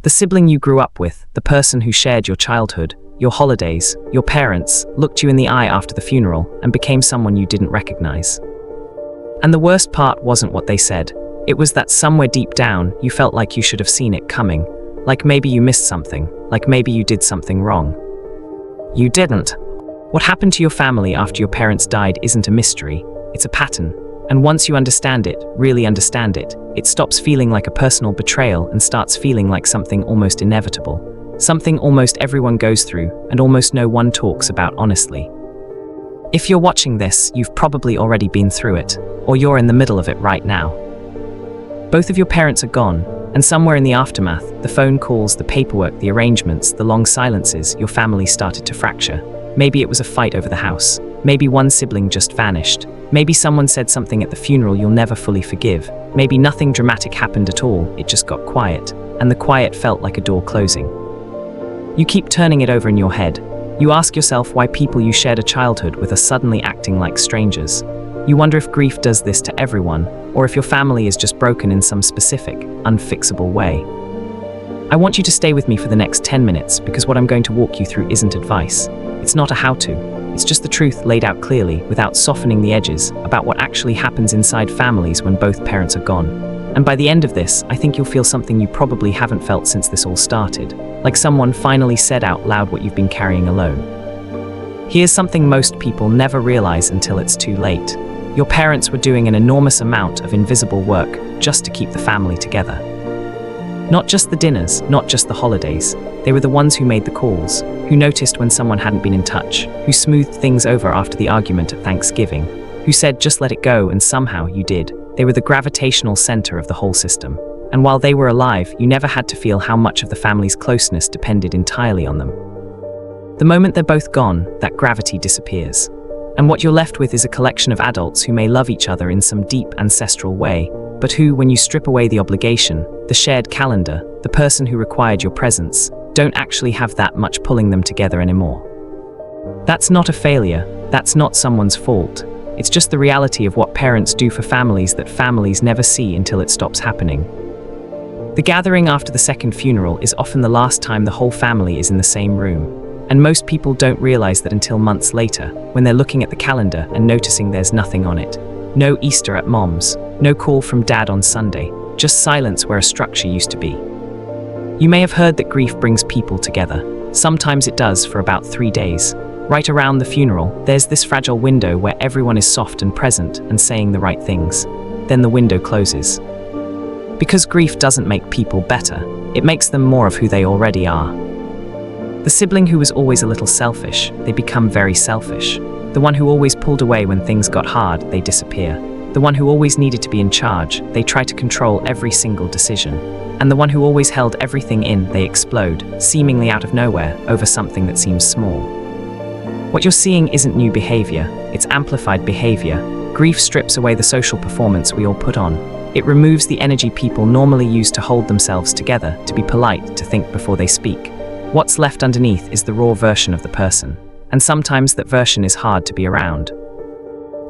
The sibling you grew up with, the person who shared your childhood, your holidays, your parents, looked you in the eye after the funeral and became someone you didn't recognize. And the worst part wasn't what they said. It was that somewhere deep down, you felt like you should have seen it coming. Like maybe you missed something, like maybe you did something wrong. You didn't. What happened to your family after your parents died isn't a mystery, it's a pattern. And once you understand it, really understand it, it stops feeling like a personal betrayal and starts feeling like something almost inevitable. Something almost everyone goes through and almost no one talks about honestly. If you're watching this, you've probably already been through it, or you're in the middle of it right now. Both of your parents are gone, and somewhere in the aftermath, the phone calls, the paperwork, the arrangements, the long silences, your family started to fracture. Maybe it was a fight over the house. Maybe one sibling just vanished. Maybe someone said something at the funeral you'll never fully forgive. Maybe nothing dramatic happened at all, it just got quiet, and the quiet felt like a door closing. You keep turning it over in your head. You ask yourself why people you shared a childhood with are suddenly acting like strangers. You wonder if grief does this to everyone, or if your family is just broken in some specific, unfixable way. I want you to stay with me for the next 10 minutes because what I'm going to walk you through isn't advice. It's not a how-to. It's just the truth laid out clearly, without softening the edges, about what actually happens inside families when both parents are gone. And by the end of this, I think you'll feel something you probably haven't felt since this all started, like someone finally said out loud what you've been carrying alone. Here's something most people never realize until it's too late. Your parents were doing an enormous amount of invisible work just to keep the family together. Not just the dinners, not just the holidays. They were the ones who made the calls, who noticed when someone hadn't been in touch, who smoothed things over after the argument at Thanksgiving, who said just let it go and somehow you did. They were the gravitational center of the whole system. And while they were alive, you never had to feel how much of the family's closeness depended entirely on them. The moment they're both gone, that gravity disappears. And what you're left with is a collection of adults who may love each other in some deep ancestral way, but who, when you strip away the obligation, the shared calendar, the person who required your presence, don't actually have that much pulling them together anymore. That's not a failure, that's not someone's fault. It's just the reality of what parents do for families that families never see until it stops happening. The gathering after the second funeral is often the last time the whole family is in the same room. And most people don't realize that until months later, when they're looking at the calendar and noticing there's nothing on it. No Easter at Mom's, no call from Dad on Sunday, just silence where a structure used to be. You may have heard that grief brings people together. Sometimes it does for about 3 days. Right around the funeral, there's this fragile window where everyone is soft and present and saying the right things. Then the window closes. Because grief doesn't make people better, it makes them more of who they already are. The sibling who was always a little selfish, they become very selfish. The one who always pulled away when things got hard, they disappear. The one who always needed to be in charge, they try to control every single decision. And the one who always held everything in, they explode, seemingly out of nowhere, over something that seems small. What you're seeing isn't new behavior, it's amplified behavior. Grief strips away the social performance we all put on. It removes the energy people normally use to hold themselves together, to be polite, to think before they speak. What's left underneath is the raw version of the person, and sometimes that version is hard to be around.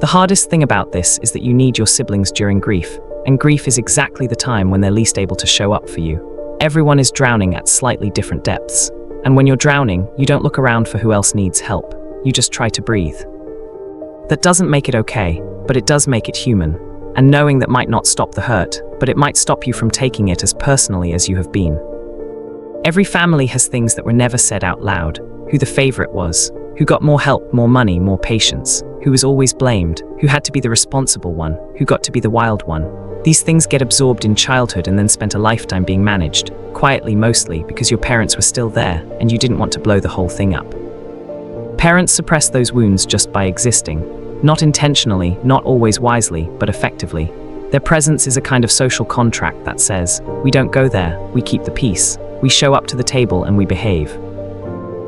The hardest thing about this is that you need your siblings during grief, and grief is exactly the time when they're least able to show up for you. Everyone is drowning at slightly different depths, and when you're drowning, you don't look around for who else needs help, you just try to breathe. That doesn't make it okay, but it does make it human, and knowing that might not stop the hurt, but it might stop you from taking it as personally as you have been. Every family has things that were never said out loud, who the favorite was, who got more help, more money, more patience, who was always blamed, who had to be the responsible one, who got to be the wild one. These things get absorbed in childhood and then spent a lifetime being managed, quietly mostly because your parents were still there and you didn't want to blow the whole thing up. Parents suppress those wounds just by existing, not intentionally, not always wisely, but effectively. Their presence is a kind of social contract that says, we don't go there, we keep the peace. We show up to the table and we behave.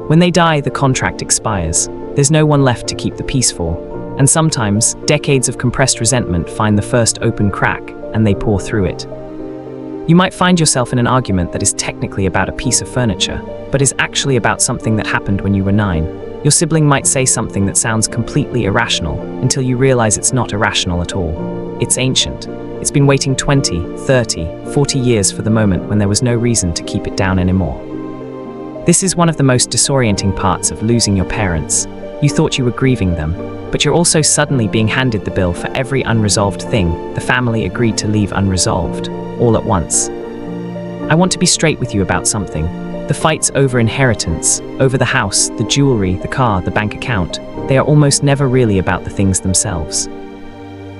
When they die, the contract expires. There's no one left to keep the peace for. And sometimes, decades of compressed resentment find the first open crack, and they pour through it. You might find yourself in an argument that is technically about a piece of furniture, but is actually about something that happened when you were 9. Your sibling might say something that sounds completely irrational until you realize it's not irrational at all. It's ancient. It's been waiting 20, 30, 40 years for the moment when there was no reason to keep it down anymore. This is one of the most disorienting parts of losing your parents. You thought you were grieving them, but you're also suddenly being handed the bill for every unresolved thing the family agreed to leave unresolved, all at once. I want to be straight with you about something. The fights over inheritance, over the house, the jewelry, the car, the bank account, they are almost never really about the things themselves.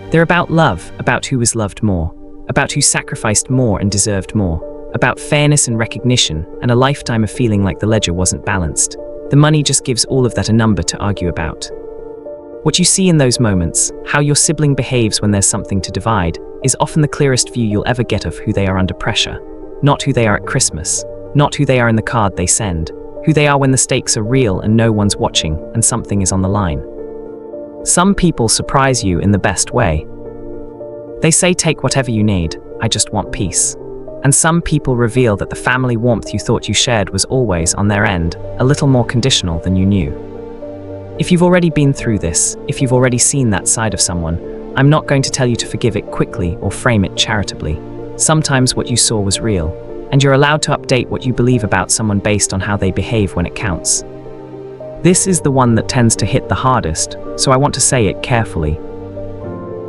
They're about love, about who was loved more, about who sacrificed more and deserved more, about fairness and recognition, and a lifetime of feeling like the ledger wasn't balanced. The money just gives all of that a number to argue about. What you see in those moments, how your sibling behaves when there's something to divide, is often the clearest view you'll ever get of who they are under pressure. Not who they are at Christmas, not who they are in the card they send, who they are when the stakes are real and no one's watching and something is on the line. Some people surprise you in the best way. They say, take whatever you need, I just want peace. And some people reveal that the family warmth you thought you shared was always, on their end, a little more conditional than you knew. If you've already been through this, if you've already seen that side of someone, I'm not going to tell you to forgive it quickly or frame it charitably. Sometimes what you saw was real, and you're allowed to update what you believe about someone based on how they behave when it counts. This is the one that tends to hit the hardest, so I want to say it carefully.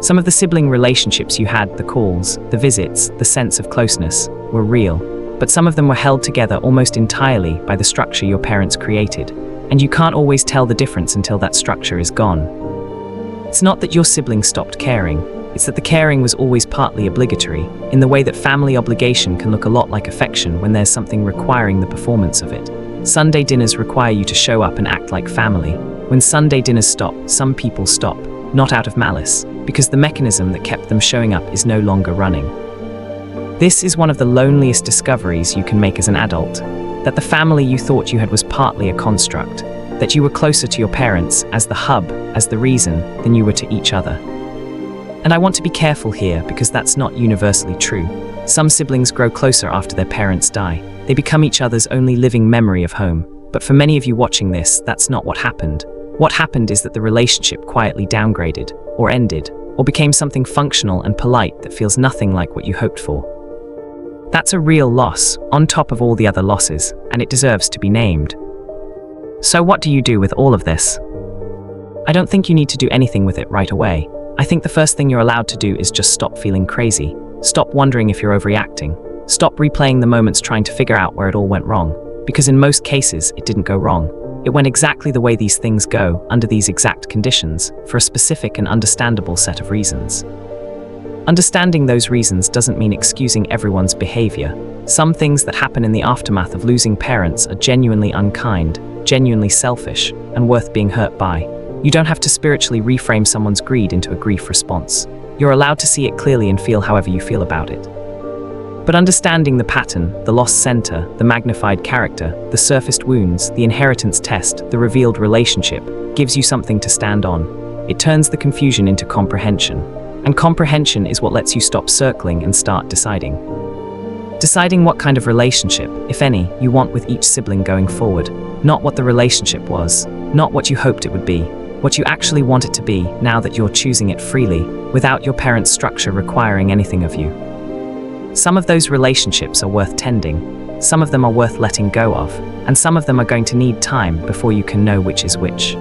Some of the sibling relationships you had, the calls, the visits, the sense of closeness, were real, but some of them were held together almost entirely by the structure your parents created, and you can't always tell the difference until that structure is gone. It's not that your sibling stopped caring, it's that the caring was always partly obligatory, in the way that family obligation can look a lot like affection when there's something requiring the performance of it. Sunday dinners require you to show up and act like family. When Sunday dinners stop, some people stop, not out of malice, because the mechanism that kept them showing up is no longer running. This is one of the loneliest discoveries you can make as an adult, that the family you thought you had was partly a construct, that you were closer to your parents as the hub, as the reason, than you were to each other. And I want to be careful here because that's not universally true. Some siblings grow closer after their parents die. They become each other's only living memory of home. But for many of you watching this, that's not what happened. What happened is that the relationship quietly downgraded, or ended, or became something functional and polite that feels nothing like what you hoped for. That's a real loss, on top of all the other losses, and it deserves to be named. So what do you do with all of this? I don't think you need to do anything with it right away. I think the first thing you're allowed to do is just stop feeling crazy. Stop wondering if you're overreacting. Stop replaying the moments trying to figure out where it all went wrong. Because in most cases, it didn't go wrong. It went exactly the way these things go, under these exact conditions, for a specific and understandable set of reasons. Understanding those reasons doesn't mean excusing everyone's behavior. Some things that happen in the aftermath of losing parents are genuinely unkind, genuinely selfish, and worth being hurt by. You don't have to spiritually reframe someone's greed into a grief response. You're allowed to see it clearly and feel however you feel about it. But understanding the pattern, the lost center, the magnified character, the surfaced wounds, the inheritance test, the revealed relationship, gives you something to stand on. It turns the confusion into comprehension. And comprehension is what lets you stop circling and start deciding. Deciding what kind of relationship, if any, you want with each sibling going forward. Not what the relationship was, not what you hoped it would be, what you actually want it to be now that you're choosing it freely, without your parents' structure requiring anything of you. Some of those relationships are worth tending, some of them are worth letting go of, and some of them are going to need time before you can know which is which.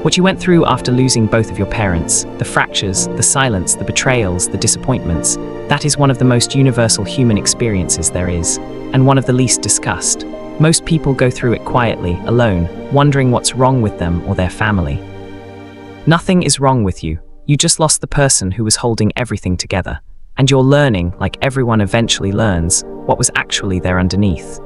What you went through after losing both of your parents, the fractures, the silence, the betrayals, the disappointments, that is one of the most universal human experiences there is, and one of the least discussed. Most people go through it quietly, alone, wondering what's wrong with them or their family. Nothing is wrong with you. You just lost the person who was holding everything together. And you're learning, like everyone eventually learns, what was actually there underneath.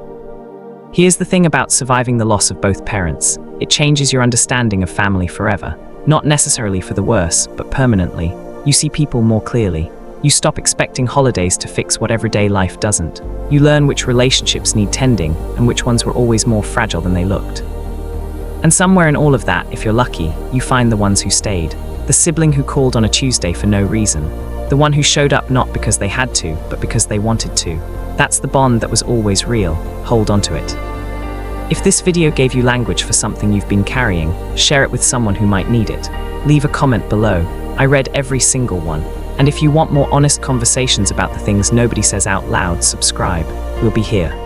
Here's the thing about surviving the loss of both parents. It changes your understanding of family forever. Not necessarily for the worse, but permanently. You see people more clearly. You stop expecting holidays to fix what everyday life doesn't. You learn which relationships need tending and which ones were always more fragile than they looked. And somewhere in all of that, if you're lucky, you find the ones who stayed. The sibling who called on a Tuesday for no reason. The one who showed up not because they had to, but because they wanted to. That's the bond that was always real. Hold on to it. If this video gave you language for something you've been carrying, share it with someone who might need it. Leave a comment below. I read every single one. And if you want more honest conversations about the things nobody says out loud, subscribe. We'll be here.